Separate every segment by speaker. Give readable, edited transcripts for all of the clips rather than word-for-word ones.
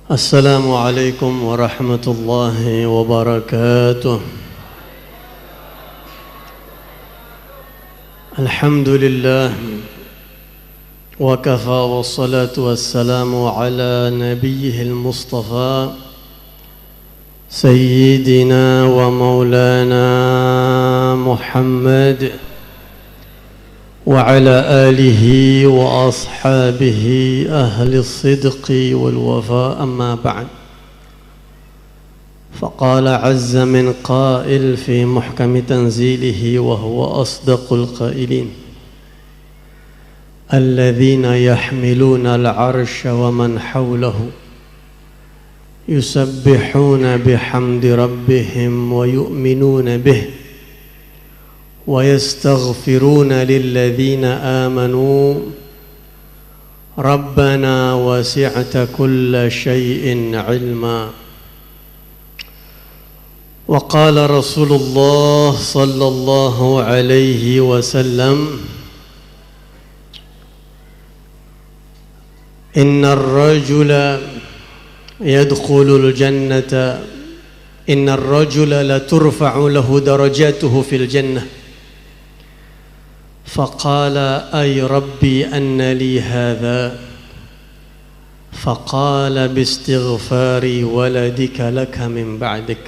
Speaker 1: Assalamualaikum warahmatullahi wabarakatuh. Alhamdulillah wa kafa wassalatu wassalamu ala nabiyyihil mustafa sayyidina wa maulana Muhammad wa ala alihi wa ashabihi ahli sidqi wal wafa amma ba'd. Faqala azza min qail fi muhkami tanzilihi wa huwa asdaqul qailin alladhina yahmiluna al-arsha wa man hawlahu yusabbihuna bihamdi rabbihim wa yu'minuna bih ويستغفرون للذين آمنوا ربنا وسعت كل شيء علما وقال رسول الله صلى الله عليه وسلم إن الرجل يدخل الجنة إن الرجل لترفع له درجاته في الجنة فقال أي ربي أن لي هذا فقال باستغفار ولدك لك من بعدك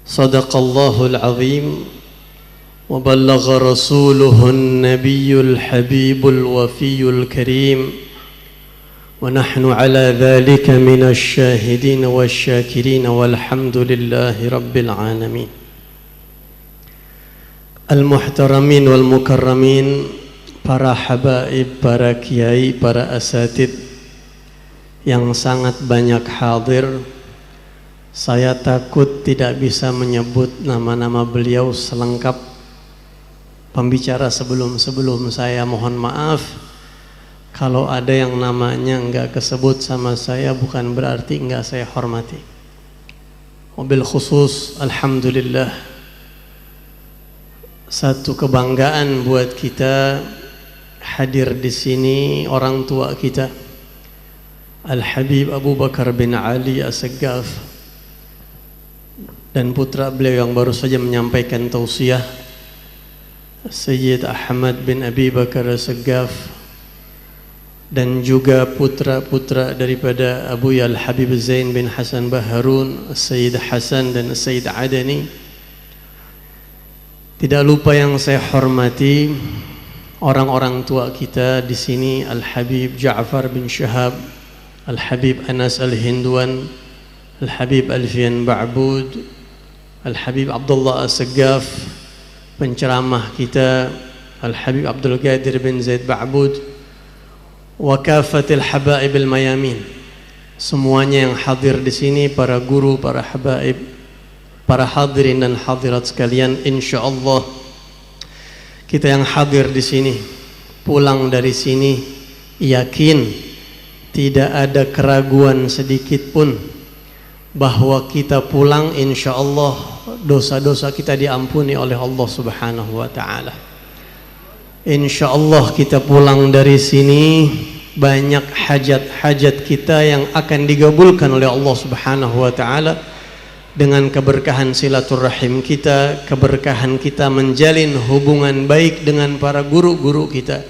Speaker 1: صدق الله العظيم وبلغ رسوله النبي الحبيب الوفي الكريم ونحن على ذلك من الشاهدين والشاكرين والحمد لله رب العالمين. Al-muhtaramin wal mukarramin, para habaib, para kiai, para asatid yang sangat banyak hadir. Saya takut tidak bisa menyebut nama-nama beliau selengkap. Pembicara sebelum saya mohon maaf kalau ada yang namanya enggak kesebut sama saya, bukan berarti enggak saya hormati. Wabil khusus alhamdulillah, satu kebanggaan buat kita hadir di sini orang tua kita Al-Habib Abu Bakar bin Ali As-Saggaf dan putra beliau yang baru saja menyampaikan tausiah Sayyid Ahmad bin Abi Bakar As-Saggaf, dan juga putra-putra daripada Abu Al-Habib Zain bin Hasan Baharun, Sayyid Hasan dan Sayyid Adani. Tidak lupa yang saya hormati orang-orang tua kita di sini, Al-Habib Ja'far bin Shahab, Al-Habib Anas Al-Hindwan, Al-Habib Alfian Ba'bud, Al-Habib Abdullah As-Saggaf, penceramah kita Al-Habib Abdul Qadir bin Zaid Ba'bud, wa kafatil habaib al-mayamin, semuanya yang hadir di sini, para guru, para habaib, para hadirin dan hadirat sekalian. Insyaallah kita yang hadir di sini, pulang dari sini yakin tidak ada keraguan sedikit pun bahwa kita pulang insyaallah dosa-dosa kita diampuni oleh Allah Subhanahu wa taala. Insyaallah kita pulang dari sini banyak hajat-hajat kita yang akan digabulkan oleh Allah Subhanahu wa taala dengan keberkahan silaturahim kita, keberkahan kita menjalin hubungan baik dengan para guru-guru kita.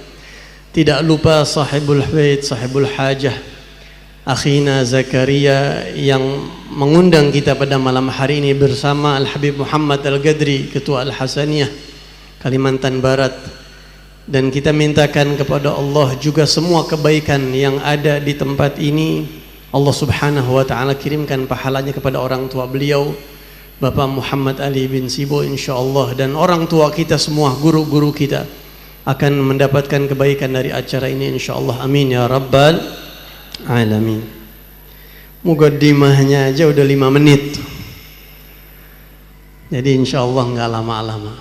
Speaker 1: Tidak lupa sahibul bait, sahibul hajah, akhina Zakaria yang mengundang kita pada malam hari ini bersama Al-Habib Muhammad Al-Gadri, Ketua Al-Hasaniyah Kalimantan Barat. Dan kita mintakan kepada Allah juga semua kebaikan yang ada di tempat ini Allah Subhanahu wa ta'ala kirimkan pahalanya kepada orang tua beliau Bapak Muhammad Ali bin Sibo insyaallah, dan orang tua kita semua, guru-guru kita akan mendapatkan kebaikan dari acara ini insyaallah. Amin ya rabbal alamin. Muqaddimahnya aja udah 5 menit, jadi insyaallah nggak lama-lama.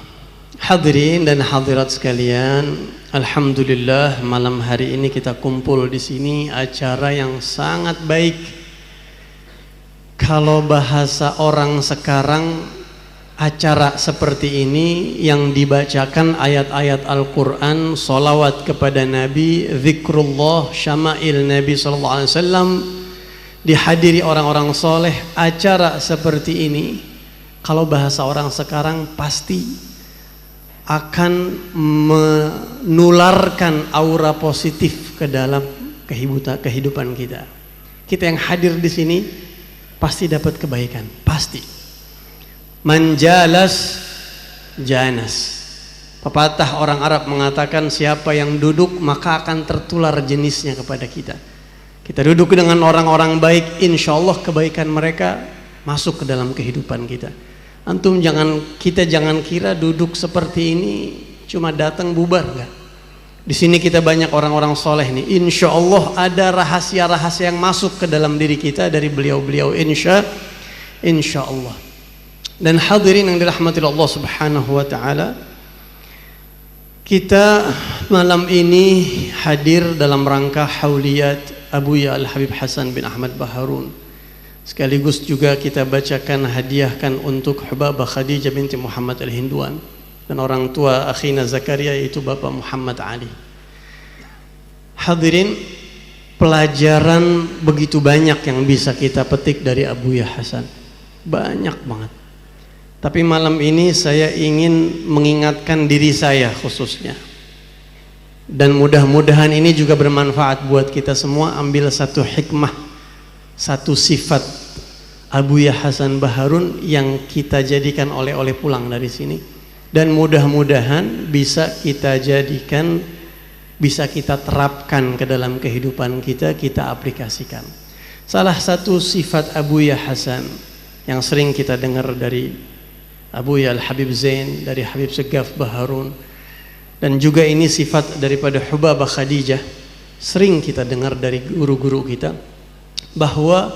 Speaker 1: Hadirin dan hadirat sekalian, alhamdulillah malam hari ini kita kumpul di sini, acara yang sangat baik. Kalau bahasa orang sekarang acara seperti ini yang dibacakan ayat-ayat Al-Quran, solawat kepada Nabi, zikrullah, syama'il Nabi SAW, dihadiri orang-orang soleh. Acara seperti ini kalau bahasa orang sekarang pasti akan menularkan aura positif ke dalam kehidupan kita. Kita yang hadir di sini pasti dapat kebaikan, pasti. Manjalas janas. Pepatah orang Arab mengatakan siapa yang duduk maka akan tertular jenisnya kepada kita. Kita duduk dengan orang-orang baik, insya Allah kebaikan mereka masuk ke dalam kehidupan kita. Antum jangan kira duduk seperti ini cuma datang bubar, enggak. Di sini kita banyak orang-orang soleh nih. Insya Allah ada rahasia-rahasia yang masuk ke dalam diri kita dari beliau-beliau. Insya Allah. Dan hadirin yang dirahmati Allah Subhanahu wa taala, kita malam ini hadir dalam rangka hauliyat Abuya Al-Habib Hasan bin Ahmad Baharun. Sekaligus juga kita bacakan, hadiahkan untuk Hubabah Khadijah binti Muhammad Al-Hinduan dan orang tua akhina Zakaria yaitu Bapak Muhammad Ali. Hadirin, pelajaran begitu banyak yang bisa kita petik dari Abuya Hasan. Banyak banget. Tapi malam ini saya ingin mengingatkan diri saya khususnya. Dan mudah-mudahan ini juga bermanfaat buat kita semua. Ambil satu hikmah, satu sifat Abuya Hasan Baharun yang kita jadikan oleh-oleh pulang dari sini. Dan mudah-mudahan bisa kita jadikan, bisa kita terapkan ke dalam kehidupan kita, kita aplikasikan. Salah satu sifat Abuya Hasan yang sering kita dengar dari Abuya Al-Habib Zain, dari Habib Segaf Baharun, dan juga ini sifat daripada Hubabah Khadijah, sering kita dengar dari guru-guru kita, bahwa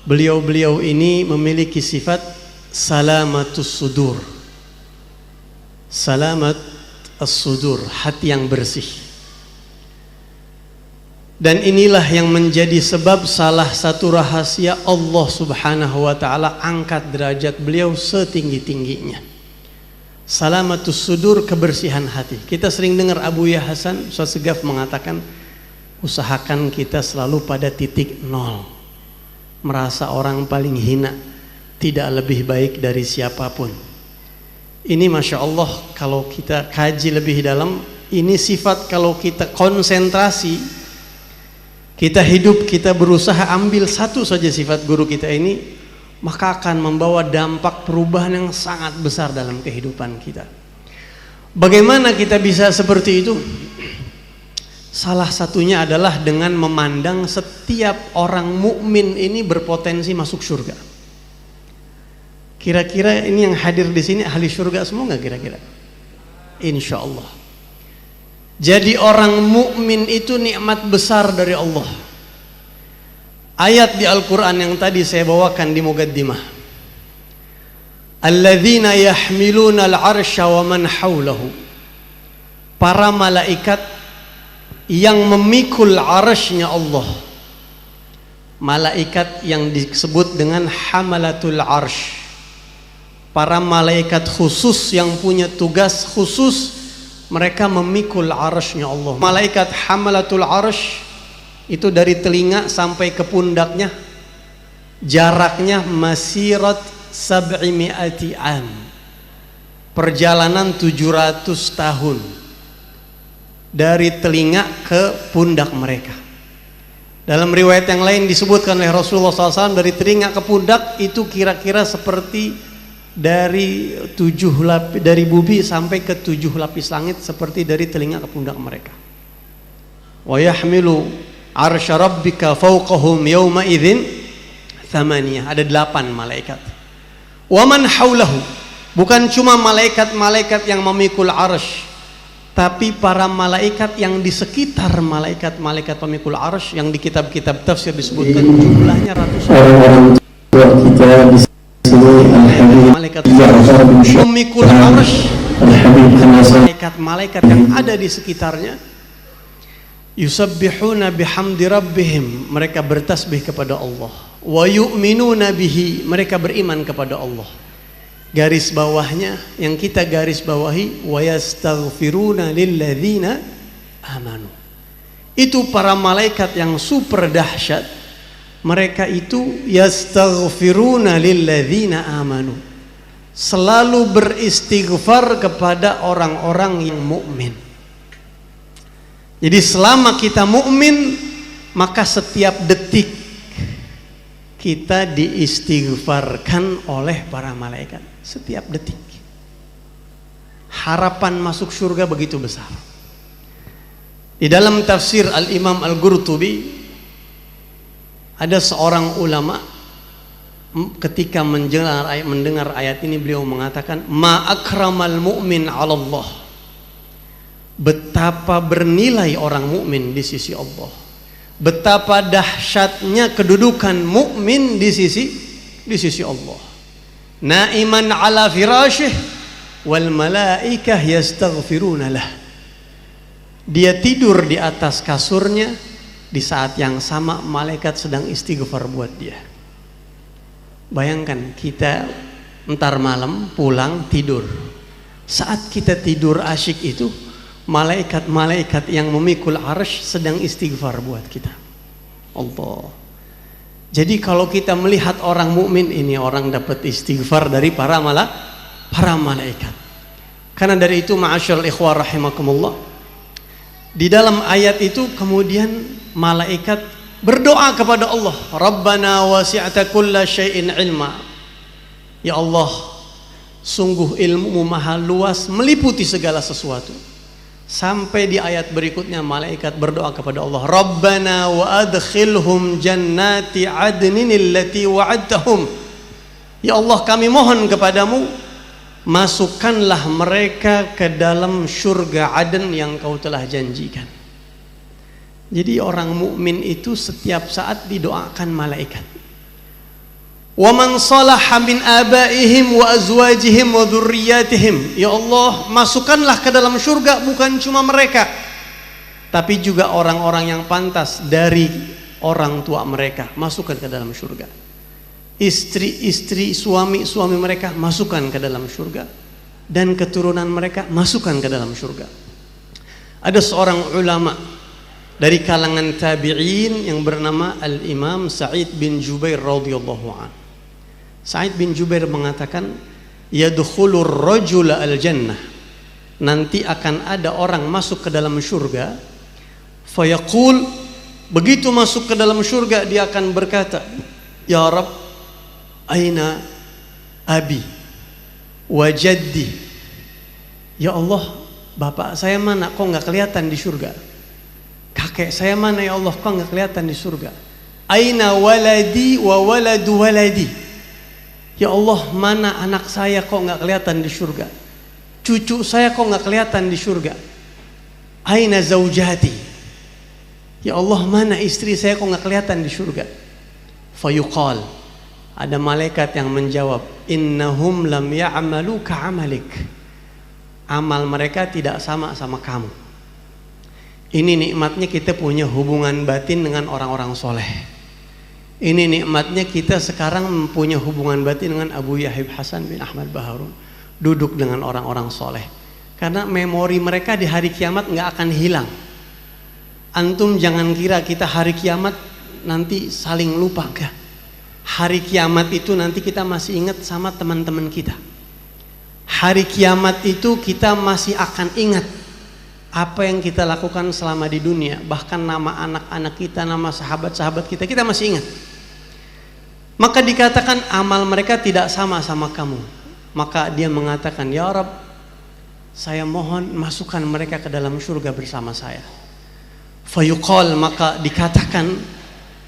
Speaker 1: beliau-beliau ini memiliki sifat salamatus sudur. Salamat as-sudur, hati yang bersih. Dan inilah yang menjadi sebab salah satu rahasia Allah Subhanahu wa ta'ala angkat derajat beliau setinggi-tingginya. Salamatus sudur, kebersihan hati. Kita sering dengar Abuya Hasan Ustaz Segaf mengatakan, usahakan kita selalu pada titik nol, merasa orang paling hina, tidak lebih baik dari siapapun. Ini Masya Allah, kalau kita kaji lebih dalam, ini sifat kalau kita konsentrasi, kita hidup, kita berusaha ambil satu saja sifat guru kita ini, maka akan membawa dampak perubahan yang sangat besar dalam kehidupan kita. Bagaimana kita bisa seperti itu? Salah satunya adalah dengan memandang setiap orang mukmin ini berpotensi masuk surga. Kira-kira ini yang hadir di sini ahli surga semua nggak kira-kira? Insya Allah. Jadi orang mukmin itu nikmat besar dari Allah. Ayat di Al-Quran yang tadi saya bawakan di muqaddimah, alladzina yahmiluna al-arsha wa man hawlahu, para malaikat yang memikul arshnya Allah, malaikat yang disebut dengan hamalatul arsh, para malaikat khusus yang punya tugas khusus. Mereka memikul arshnya Allah. Malaikat hamalatul arsh itu dari telinga sampai ke pundaknya jaraknya masirat sab'imi'ati am, perjalanan 700 tahun dari telinga ke pundak mereka. Dalam riwayat yang lain disebutkan oleh Rasulullah SAW, dari telinga ke pundak itu kira-kira seperti dari dari bumi sampai ke 7 lapis langit, seperti dari telinga ke pundak mereka. Wa yahmilu arsya rabbika fawqahum yawma idzin thamaniyah, ada 8 malaikat. Wa man haulahu, bukan cuma malaikat-malaikat yang memikul arsy, tapi para malaikat yang di sekitar malaikat-malaikat pemikul arsy yang di kitab-kitab tafsir disebutkan jumlahnya ratusan. Kita di malaikat memikul arsy, malaikat-malaikat yang ada di sekitarnya, yusabbihuna bihamdi rabbihim, mereka bertasbih kepada Allah, wa yu'minuna bihi, mereka beriman kepada Allah, garis bawahnya yang kita garis bawahi, wa yastaghfiruna lilladzina amanu. Itu para malaikat yang super dahsyat. Mereka itu yastaghfiruna lilladzina amanu, selalu beristighfar kepada orang-orang yang mukmin. Jadi selama kita mukmin, maka setiap detik kita diistighfarkan oleh para malaikat. Setiap detik. Harapan masuk surga begitu besar. Di dalam tafsir Al-Imam Al-Qurtubi, ada seorang ulama ketika mendengar ayat ini, beliau mengatakan, ma akramal mu'min 'ala Allah. Betapa bernilai orang mukmin di sisi Allah. Betapa dahsyatnya kedudukan mukmin di sisi Allah. Naiman 'ala firasyih wal malaikah yastaghfiruna lah. Dia tidur di atas kasurnya, di saat yang sama malaikat sedang istighfar buat dia. Bayangkan kita entar malam pulang tidur. Saat kita tidur asyik itu, malaikat-malaikat yang memikul arsy sedang istighfar buat kita. Allah. Jadi kalau kita melihat orang mukmin ini, orang dapat istighfar dari para malaikat. Karena dari itu, ma'asyiral ikhwah rahimakumullah, di dalam ayat itu kemudian malaikat berdoa kepada Allah, Rabbana wasi'ta kulla syai'in ilma. Ya Allah, sungguh ilmu-Mu maha luas, meliputi segala sesuatu. Sampai di ayat berikutnya malaikat berdoa kepada Allah, Rabbana wa adkhilhum jannati adnin allati wa'adtahum. Ya Allah, kami mohon kepadamu, masukkanlah mereka ke dalam surga Aden yang Kau telah janjikan. Jadi orang mukmin itu setiap saat didoakan malaikat. Wa man salaha min abaihim wa azwajihim wa dzurriyyatihim. Ya Allah, masukkanlah ke dalam surga bukan cuma mereka, tapi juga orang-orang yang pantas dari orang tua mereka, masukkan ke dalam surga. Istri-istri, suami-suami mereka masukkan ke dalam surga, dan keturunan mereka masukkan ke dalam surga. Ada seorang ulama dari kalangan tabi'in yang bernama Al-Imam Sa'id bin Jubair radhiyallahu anhu. Sa'id bin Jubair mengatakan, yadkhulur rajul al-jannah, nanti akan ada orang masuk ke dalam surga, fayaqul, begitu masuk ke dalam surga dia akan berkata, ya Rabb, aina abi wa jaddi. Ya Allah, bapak saya mana, kok nggak kelihatan di surga? Kakek saya mana ya Allah, kok nggak kelihatan di surga? Aina waladi wa waladu waladi. Ya Allah, mana anak saya, kok nggak kelihatan di surga? Cucu saya kok nggak kelihatan di surga? Aina zaujati. Ya Allah, mana istri saya, kok nggak kelihatan di surga? Fayuqal, ada malaikat yang menjawab, innahum lam ya'malu ka'amalik. Amal mereka tidak sama kamu. Ini nikmatnya kita punya hubungan batin dengan orang-orang soleh. Ini nikmatnya kita sekarang mempunyai hubungan batin dengan Abu Yahib Hasan bin Ahmad Baharun, duduk dengan orang-orang soleh. Karena memori mereka di hari kiamat nggak akan hilang. Antum jangan kira kita hari kiamat nanti saling lupa, enggak. Hari kiamat itu nanti kita masih ingat sama teman-teman kita. Hari kiamat itu kita masih akan ingat apa yang kita lakukan selama di dunia. Bahkan nama anak-anak kita, nama sahabat-sahabat kita, kita masih ingat. Maka dikatakan amal mereka tidak sama kamu. Maka dia mengatakan, ya Rabb, saya mohon masukkan mereka ke dalam surga bersama saya. Fayuqal, maka dikatakan,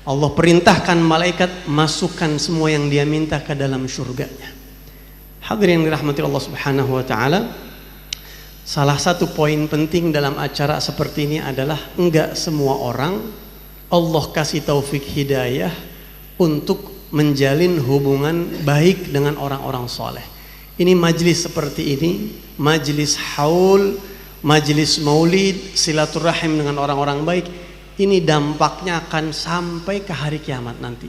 Speaker 1: Allah perintahkan malaikat masukkan semua yang dia minta ke dalam surganya. Hadirin dirahmati Allah Subhanahu wa taala. Salah satu poin penting dalam acara seperti ini adalah enggak semua orang Allah kasih taufik hidayah untuk menjalin hubungan baik dengan orang-orang soleh. Ini majlis seperti ini, majlis haul, majlis maulid, silaturahim dengan orang-orang baik, ini dampaknya akan sampai ke hari kiamat nanti.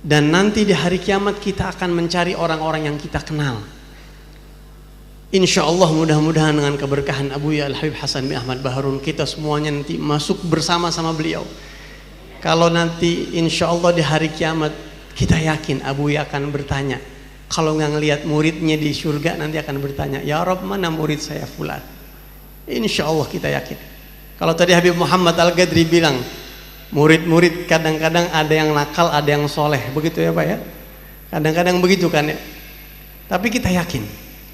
Speaker 1: Dan nanti di hari kiamat kita akan mencari orang-orang yang kita kenal, Insya Allah mudah-mudahan dengan keberkahan Abuya Al-Habib Hasan bin Ahmad Baharun, kita semuanya nanti masuk bersama-sama beliau. Kalau nanti insya Allah di hari kiamat, kita yakin Abuya akan bertanya. Kalau nggak ngelihat muridnya di surga, nanti akan bertanya, ya Rob, mana murid saya fulan? Insya Allah kita yakin. Kalau tadi Habib Muhammad Al-Ghadri bilang, murid-murid kadang-kadang ada yang nakal, ada yang soleh, begitu ya Pak ya? Kadang-kadang begitu kan ya. Tapi kita yakin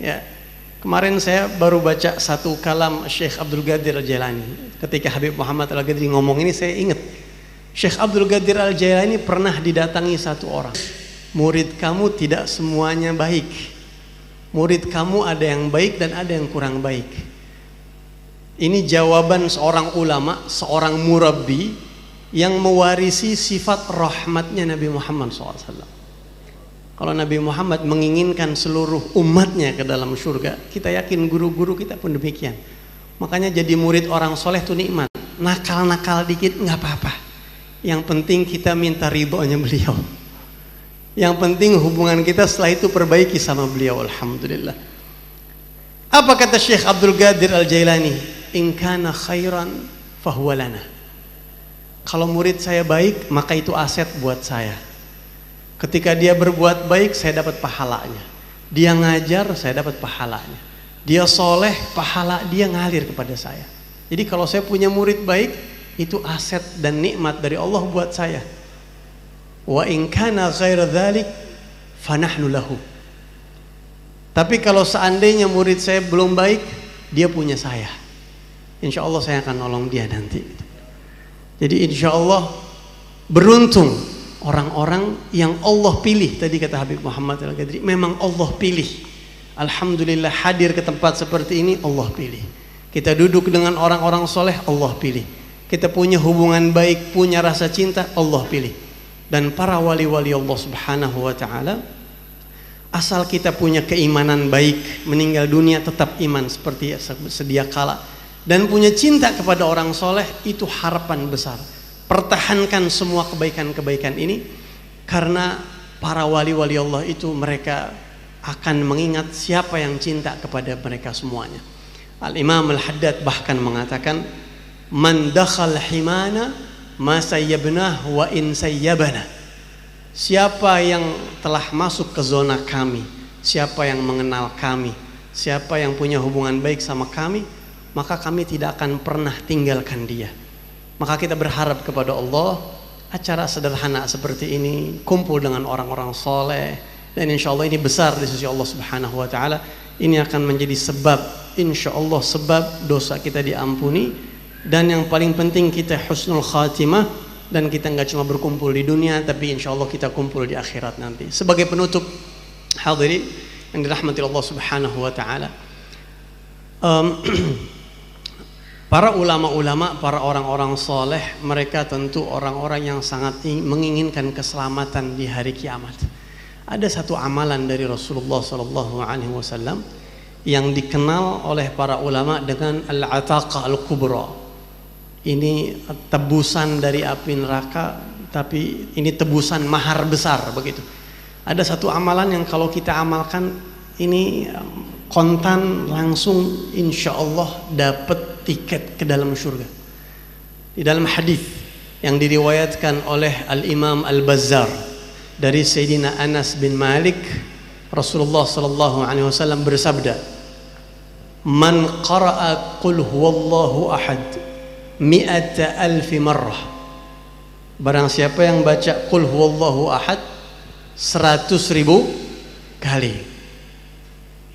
Speaker 1: ya. Kemarin saya baru baca satu kalam Syekh Abdul Qadir Al-Jailani. Ketika Habib Muhammad Al-Ghadri ngomong ini, saya ingat Syekh Abdul Qadir Al-Jailani pernah didatangi satu orang. Murid kamu tidak semuanya baik. Murid kamu ada yang baik dan ada yang kurang baik. Ini jawaban seorang ulama, seorang murabbi yang mewarisi sifat rahmatnya Nabi Muhammad SAW. Kalau Nabi Muhammad menginginkan seluruh umatnya ke dalam surga, kita yakin guru-guru kita pun demikian. Makanya jadi murid orang soleh itu nikmat. Nakal-nakal dikit nggak apa-apa. Yang penting kita minta ridhonya beliau. Yang penting hubungan kita setelah itu perbaiki sama beliau. Alhamdulillah. Apa kata Syekh Abdul Qadir Al-Jailani? In kana khairan fahuwa lana. Kalau murid saya baik, maka itu aset buat saya. Ketika dia berbuat baik, saya dapat pahalanya. Dia ngajar, saya dapat pahalanya. Dia soleh, pahala dia ngalir kepada saya. Jadi kalau saya punya murid baik, itu aset dan nikmat dari Allah buat saya. Wa in kana ghaira dzalik fanahnu lahu. Tapi kalau seandainya murid saya belum baik, dia punya saya. Insya Allah saya akan nolong dia nanti. Jadi insya Allah beruntung orang-orang yang Allah pilih. Tadi kata Habib Muhammad Al-Ghadri, memang Allah pilih. Alhamdulillah hadir ke tempat seperti ini, Allah pilih. Kita duduk dengan orang-orang soleh, Allah pilih. Kita punya hubungan baik, punya rasa cinta, Allah pilih. Dan para wali-wali Allah Subhanahu wa ta'ala, asal kita punya keimanan baik, meninggal dunia tetap iman seperti sedia kala, dan punya cinta kepada orang soleh, itu harapan besar. Pertahankan semua kebaikan-kebaikan ini, karena para wali-wali Allah itu mereka akan mengingat siapa yang cinta kepada mereka semuanya. Al-Imam Al-Haddad bahkan mengatakan, man dakhal himana ma sayyabnah wa in sayyabana. Siapa yang telah masuk ke zona kami, siapa yang mengenal kami, siapa yang punya hubungan baik sama kami, maka kami tidak akan pernah tinggalkan dia. Maka kita berharap kepada Allah, acara sederhana seperti ini, kumpul dengan orang-orang soleh, dan insya Allah ini besar di sisi Allah Subhanahu wa ta'ala. Ini akan menjadi sebab, insya Allah sebab dosa kita diampuni, dan yang paling penting kita husnul khatimah, dan kita nggak cuma berkumpul di dunia, tapi insya Allah kita kumpul di akhirat nanti. Sebagai penutup, hadirin yang dirahmati Allah Subhanahu wa ta'ala, para ulama-ulama, para orang-orang soleh, mereka tentu orang-orang yang sangat menginginkan keselamatan di hari kiamat. Ada satu amalan dari Rasulullah SAW yang dikenal oleh para ulama dengan al-ataqah al-kubra. Ini tebusan dari api neraka, tapi ini tebusan mahar besar begitu. Ada satu amalan yang kalau kita amalkan ini kontan langsung insya Allah dapat tiket ke dalam surga. Di dalam hadis yang diriwayatkan oleh Al-Imam Al-Bazzar dari Sayyidina Anas bin Malik, Rasulullah sallallahu alaihi wasallam bersabda, "Man qara'a qul huwallahu ahad 100,000 marrah." Barang siapa yang baca qul huwallahu ahad 100.000 kali.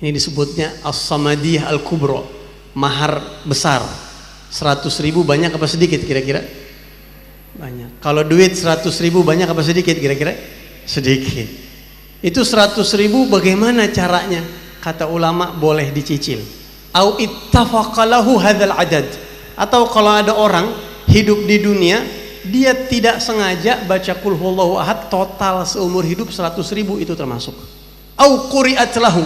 Speaker 1: Ini disebutnya as-samadiyah al-kubra, mahar besar. 100.000 banyak apa sedikit kira-kira? Banyak. Kalau duit 100.000 banyak apa sedikit kira-kira? Sedikit. Itu 100.000 bagaimana caranya? Kata ulama boleh dicicil. Au ittafaqalahu hadzal adad. Atau kalau ada orang hidup di dunia, dia tidak sengaja baca qul huwallahu ahad total seumur hidup 100.000 itu termasuk. Au quri'at lahu.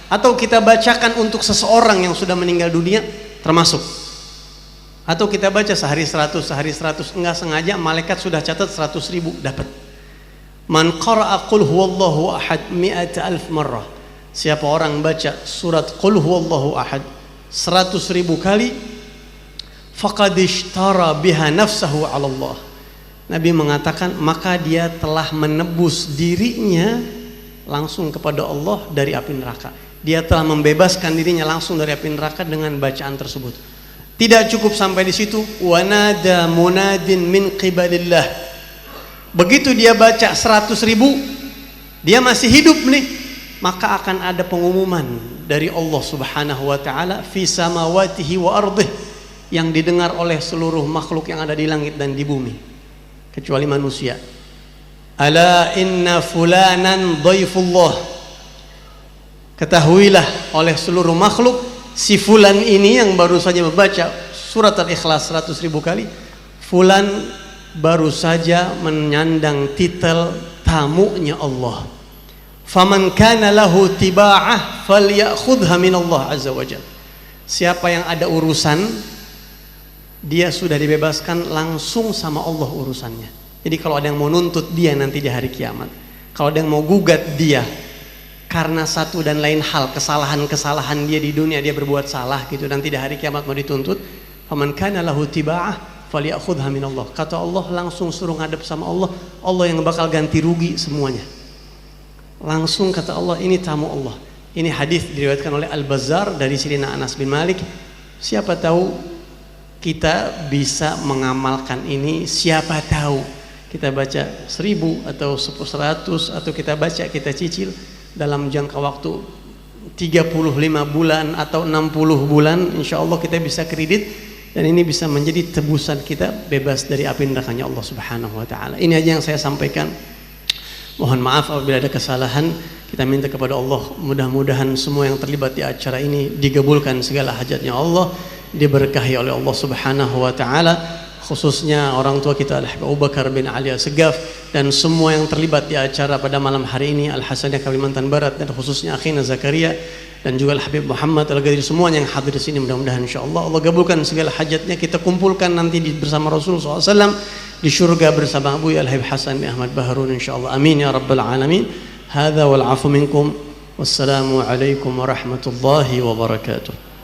Speaker 1: Atau kita bacakan untuk seseorang yang sudah meninggal dunia termasuk. Atau kita baca sehari 100, enggak sengaja malaikat sudah catat 100.000 dapat. Man qara'a qul huwallahu ahad 100,000 marrah Siapa orang baca surat Qul huwallahu ahad 100.000 kali, faqad ishtara biha nafsahu 'ala Allah. Nabi mengatakan maka dia telah menebus dirinya langsung kepada Allah dari api neraka. Dia telah membebaskan dirinya langsung dari api neraka dengan bacaan tersebut. Tidak cukup sampai di situ, wa nada munadin min qibalillah. Begitu dia baca 100.000, dia masih hidup nih, maka akan ada pengumuman dari Allah Subhanahu wa taala fi samawatihi wa ardih, yang didengar oleh seluruh makhluk yang ada di langit dan di bumi kecuali manusia. Ala inna fulanan dhaifullah. Ketahuilah oleh seluruh makhluk, si fulan ini yang baru saja membaca surat Al-Ikhlas 100.000 kali, fulan baru saja menyandang titel tamunya Allah. Faman kana lahu tiba'ah falyakhudha min Allah azza wajalla. Siapa yang ada urusan, dia sudah dibebaskan langsung sama Allah urusannya. Jadi kalau ada yang mau nuntut dia nanti di hari kiamat, kalau ada yang mau gugat dia karena satu dan lain hal, kesalahan-kesalahan dia di dunia, dia berbuat salah gitu, nanti di hari kiamat mau dituntut, faman kana lahu tiba'ah falyakhudha min Allah. Kata Allah, langsung suruh ngadep sama Allah, Allah yang bakal ganti rugi semuanya. Langsung kata Allah, ini tamu Allah. Ini hadis diriwayatkan oleh Al-Bazzar dari Sayyidina Anas bin Malik. Siapa tahu kita bisa mengamalkan ini, siapa tahu kita baca 1.000 atau 100 atau kita baca, kita cicil dalam jangka waktu 35 bulan atau 60 bulan, insya Allah kita bisa kredit, dan ini bisa menjadi tebusan kita bebas dari api nerakanya Allah Subhanahu wa taala. Ini aja yang saya sampaikan. Mohon maaf apabila ada kesalahan. Kita minta kepada Allah, mudah-mudahan semua yang terlibat di acara ini digabulkan segala hajatnya Allah, diberkahi oleh Allah Subhanahu wa taala, khususnya orang tua kita Al-Habib Abu Bakar bin Ali Assegaf, dan semua yang terlibat di acara pada malam hari ini, Al-Hasaniyah Kalimantan Barat, dan khususnya akhina Zakaria dan juga Al-Habib Muhammad Al-Ghadir, semuanya yang hadir di sini. Mudah-mudahan insyaallah Allah gabulkan segala hajatnya, kita kumpulkan nanti bersama Rasulullah SAW di surga bersama Abu Al-Habib Hasan bin Ahmad Baharun insyaallah. Amin ya rabbal alamin. Hadza wal 'afu minkum. Wassalamu alaikum warahmatullahi wabarakatuh.